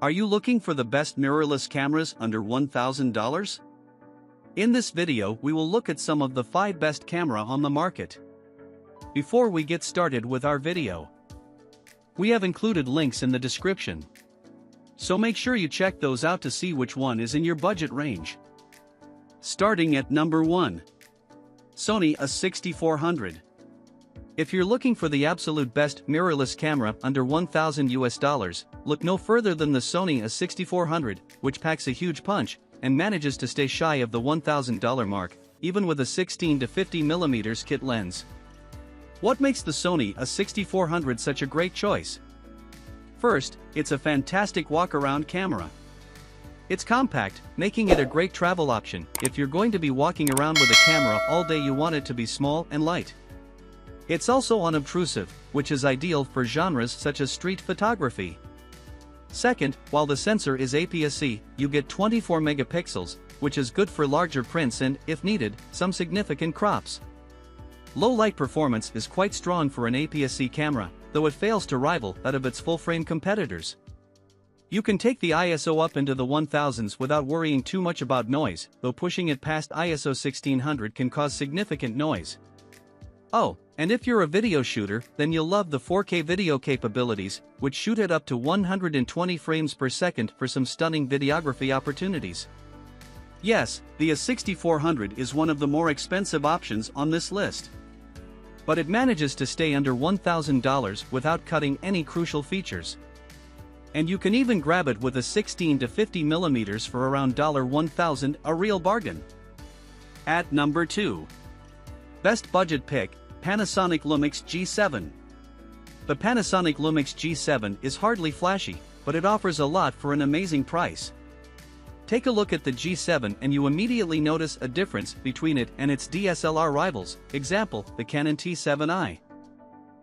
Are you looking for the best mirrorless cameras under $1,000? In this video we will look at some of the 5 best camera on the market. Before we get started with our video, we have included links in the description, so make sure you check those out to see which one is in your budget range. Starting at number 1. Sony A6400. If you're looking for the absolute best mirrorless camera under $1,000, look no further than the Sony A6400, which packs a huge punch and manages to stay shy of the $1,000 mark, even with a 16 to 50mm kit lens. What makes the Sony A6400 such a great choice? First, it's a fantastic walk-around camera. It's compact, making it a great travel option. If you're going to be walking around with a camera all day, you want it to be small and light. It's also unobtrusive, which is ideal for genres such as street photography. Second, while the sensor is APS-C, you get 24 megapixels, which is good for larger prints and, if needed, some significant crops. Low light performance is quite strong for an APS-C camera, though it fails to rival that of its full-frame competitors. You can take the ISO up into the 1000s without worrying too much about noise, though pushing it past ISO 1600 can cause significant noise. Oh, and if you're a video shooter, then you'll love the 4K video capabilities, which shoot at up to 120 frames per second for some stunning videography opportunities. Yes, the A6400 is one of the more expensive options on this list, but it manages to stay under $1,000 without cutting any crucial features. And you can even grab it with a 16 to 50mm for around $1,000, a real bargain. At number 2. Best budget pick, Panasonic Lumix G7. The Panasonic Lumix G7 is hardly flashy, but it offers a lot for an amazing price. Take a look at the G7 and you immediately notice a difference between it and its DSLR rivals, example, the Canon T7i.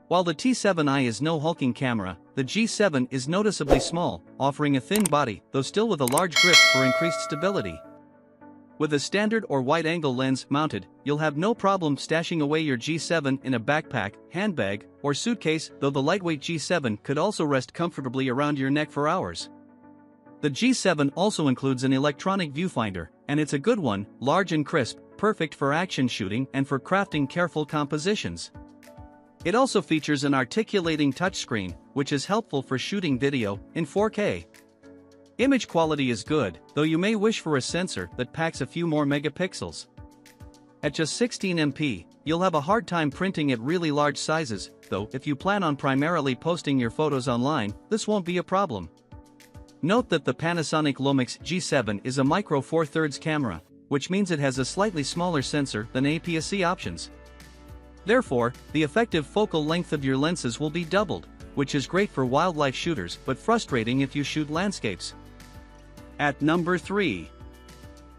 While the T7i is no hulking camera, the G7 is noticeably small, offering a thin body, though still with a large grip for increased stability. With a standard or wide-angle lens mounted, you'll have no problem stashing away your G7 in a backpack, handbag, or suitcase, though the lightweight G7 could also rest comfortably around your neck for hours. The G7 also includes an electronic viewfinder, and it's a good one, large and crisp, perfect for action shooting and for crafting careful compositions. It also features an articulating touchscreen, which is helpful for shooting video in 4K. Image quality is good, though you may wish for a sensor that packs a few more megapixels. At just 16MP, you'll have a hard time printing at really large sizes, though if you plan on primarily posting your photos online, this won't be a problem. Note that the Panasonic Lumix G7 is a micro 4/3 camera, which means it has a slightly smaller sensor than APS-C options. Therefore, the effective focal length of your lenses will be doubled, which is great for wildlife shooters but frustrating if you shoot landscapes. At number 3.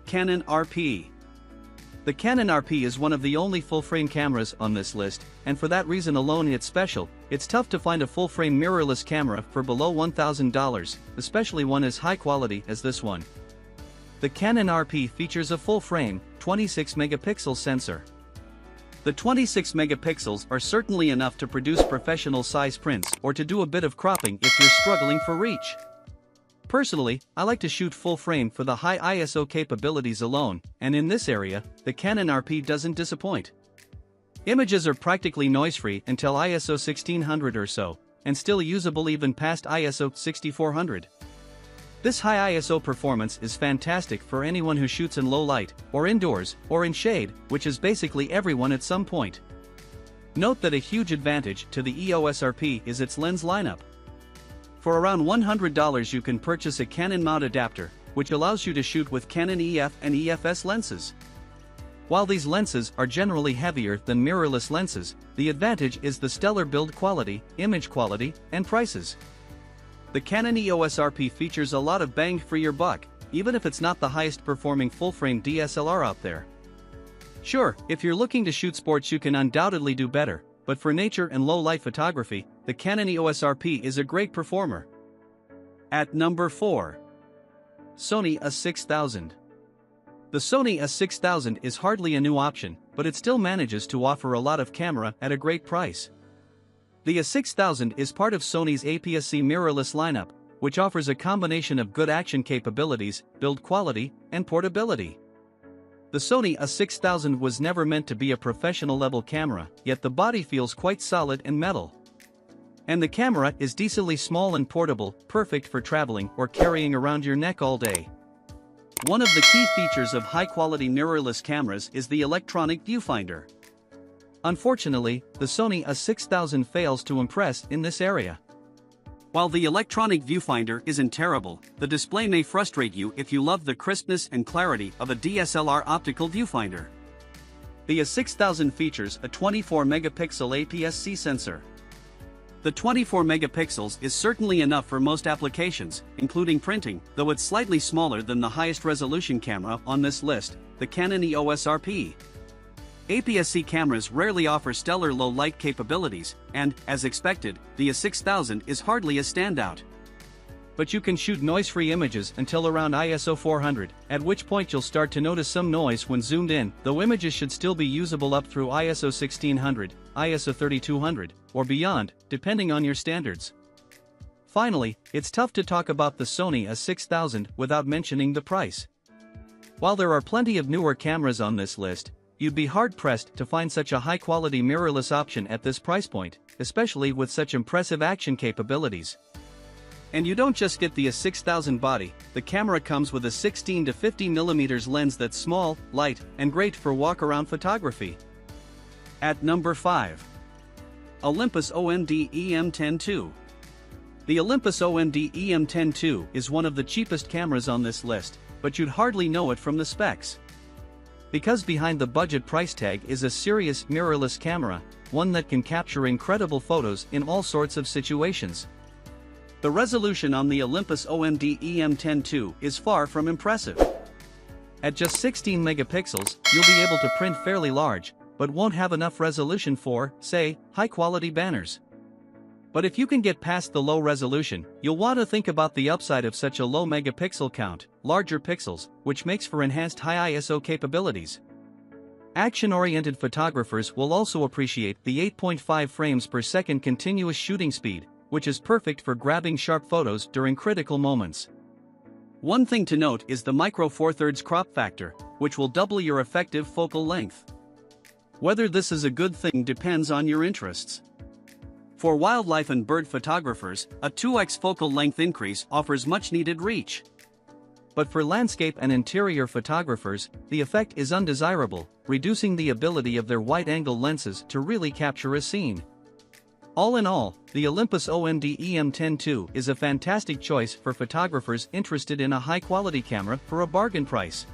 Canon RP. The Canon RP is one of the only full-frame cameras on this list, and for that reason alone it's special. It's tough to find a full-frame mirrorless camera for below $1,000, especially one as high quality as this one. The Canon RP features a full-frame, 26-megapixel sensor. The 26 megapixels are certainly enough to produce professional-size prints or to do a bit of cropping if you're struggling for reach. Personally, I like to shoot full frame for the high ISO capabilities alone, and in this area, the Canon RP doesn't disappoint. Images are practically noise-free until ISO 1600 or so, and still usable even past ISO 6400. This high ISO performance is fantastic for anyone who shoots in low light, or indoors, or in shade, which is basically everyone at some point. Note that a huge advantage to the EOS RP is its lens lineup. For around $100 you can purchase a Canon mount adapter, which allows you to shoot with Canon EF and EFS lenses. While these lenses are generally heavier than mirrorless lenses, the advantage is the stellar build quality, image quality, and prices. The Canon EOS RP features a lot of bang for your buck, even if it's not the highest performing full-frame DSLR out there. Sure, if you're looking to shoot sports you can undoubtedly do better, but for nature and low-light photography, the Canon EOS RP is a great performer. At number 4. Sony A6000. The Sony A6000 is hardly a new option, but it still manages to offer a lot of camera at a great price. The A6000 is part of Sony's APS-C mirrorless lineup, which offers a combination of good action capabilities, build quality, and portability. The Sony A6000 was never meant to be a professional-level camera, yet the body feels quite solid and metal. And the camera is decently small and portable, perfect for traveling or carrying around your neck all day. One of the key features of high-quality mirrorless cameras is the electronic viewfinder. Unfortunately, the Sony A6000 fails to impress in this area. While the electronic viewfinder isn't terrible, the display may frustrate you if you love the crispness and clarity of a DSLR optical viewfinder. The A6000 features a 24-megapixel APS-C sensor. The 24 megapixels is certainly enough for most applications, including printing, though it's slightly smaller than the highest resolution camera on this list, the Canon EOS RP. APS-C cameras rarely offer stellar low-light capabilities, and, as expected, the A6000 is hardly a standout. But you can shoot noise-free images until around ISO 400, at which point you'll start to notice some noise when zoomed in, though images should still be usable up through ISO 1600, ISO 3200, or beyond, depending on your standards. Finally, it's tough to talk about the Sony A6000 without mentioning the price. While there are plenty of newer cameras on this list, you'd be hard-pressed to find such a high-quality mirrorless option at this price point, especially with such impressive action capabilities. And you don't just get the A6000 body, the camera comes with a 16 to 50mm lens that's small, light, and great for walk-around photography. At number 5. Olympus OMD EM10 II. The Olympus OMD EM10 II is one of the cheapest cameras on this list, but you'd hardly know it from the specs. Because behind the budget price tag is a serious mirrorless camera, one that can capture incredible photos in all sorts of situations. The resolution on the Olympus OMD EM10 II is far from impressive. At just 16 megapixels, you'll be able to print fairly large, but won't have enough resolution for, say, high-quality banners. But if you can get past the low resolution, you'll want to think about the upside of such a low megapixel count, larger pixels, which makes for enhanced high ISO capabilities. Action-oriented photographers will also appreciate the 8.5 frames per second continuous shooting speed, which is perfect for grabbing sharp photos during critical moments. One thing to note is the micro four thirds crop factor, which will double your effective focal length. Whether this is a good thing depends on your interests. For wildlife and bird photographers, a 2x focal length increase offers much-needed reach. But for landscape and interior photographers, the effect is undesirable, reducing the ability of their wide-angle lenses to really capture a scene. All in all, the Olympus OMD EM10 II is a fantastic choice for photographers interested in a high-quality camera for a bargain price.